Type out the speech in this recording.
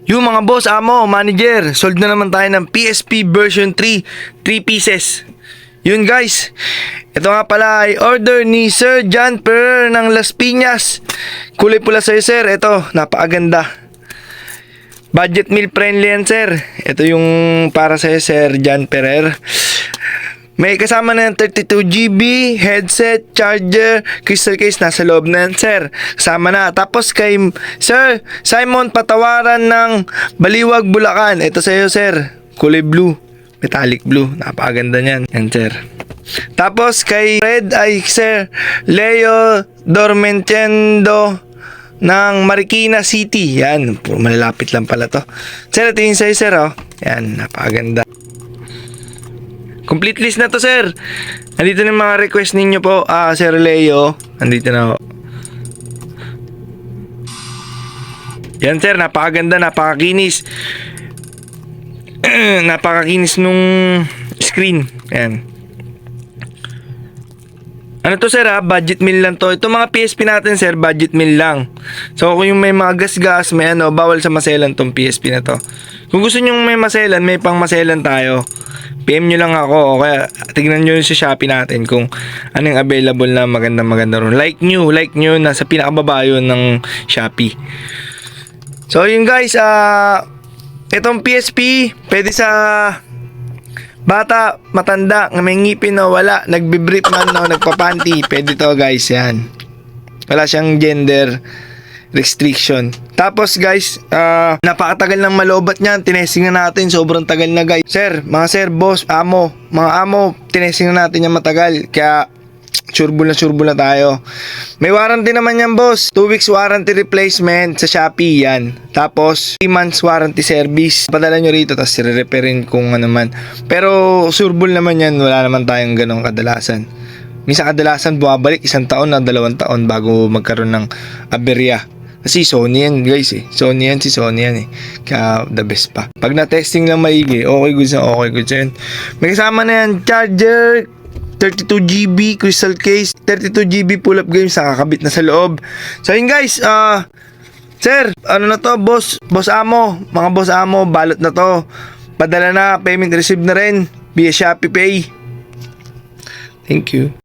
Yung mga boss, amo, manager, sold na naman tayo ng PSP version 3, 3 pieces. Yun guys, ito nga pala ay order ni Sir John Ferrer ng Las Piñas. Kulay pula sa'yo sir, ito, napakaganda. Budget meal friendly yan sir. Ito yung para sa'yo Sir John Ferrer. May kasama na yung 32GB, headset, charger, crystal case, nasa loob na yan, sir. Kasama na. Tapos kay Sir Simon Patawaran ng Baliwag, Bulacan. Ito sa iyo, sir. Kulay blue. Metallic blue. Napakaganda niyan. Yan, sir. Tapos kay Red ay Sir Leo Dormentendo ng Marikina City. Yan. Puro malalapit lang pala to. Sir, ito yung sa'yo, sir, oh. Yan. Napakaganda. Complete list na to sir. Nandito na yung mga request ninyo po. Sir Leo. Nandito na po. Yan sir, napakaganda, napakakinis. Napakakinis nung screen. Yan. Ano to sir budget meal lang to. Ito mga PSP natin sir, budget meal lang. So kung yung may mga gas-gas, may bawal sa maselan tong PSP na to. Kung gusto nyo may maselan, may pang maselan tayo. PM nyo lang ako o kaya tignan nyo sa Shopee natin kung anong available na maganda ron. Like nyo nasa pinakababa yun ng Shopee. So yun guys, itong PSP pwede sa bata, matanda, may ngipin o wala, nagbibrip man o nagpapanty, pwede to guys yan. Wala siyang gender restriction. Tapos guys, napakatagal ng malobat niyan. Tinesting na natin, sobrang tagal na guys. Sir, mga sir, boss, amo, mga amo, tinesting na natin yan matagal. Kaya sureball na tayo. May warranty naman yan boss. 2 weeks warranty replacement sa Shopee yan. Tapos 3 months warranty service. Padala nyo rito, tapos i-repairin kung ano man. Pero sureball naman yan, wala naman tayong ganong kadalasan. Minsan kadalasan bumabalik 1 taon na 2 taon bago magkaroon ng aberya. Kasi Sony yan guys eh. Sony yan eh. Kaya the best pa. Pag na-testing lang maigi, okay goods yan. May kasama na yan, charger, 32GB, crystal case, 32GB pull-up games, nakakabit na sa loob. So yun guys, sir, ano na to, boss amo, mga boss amo, balot na to. Padala na, payment received na rin, via Shopee Pay. Thank you.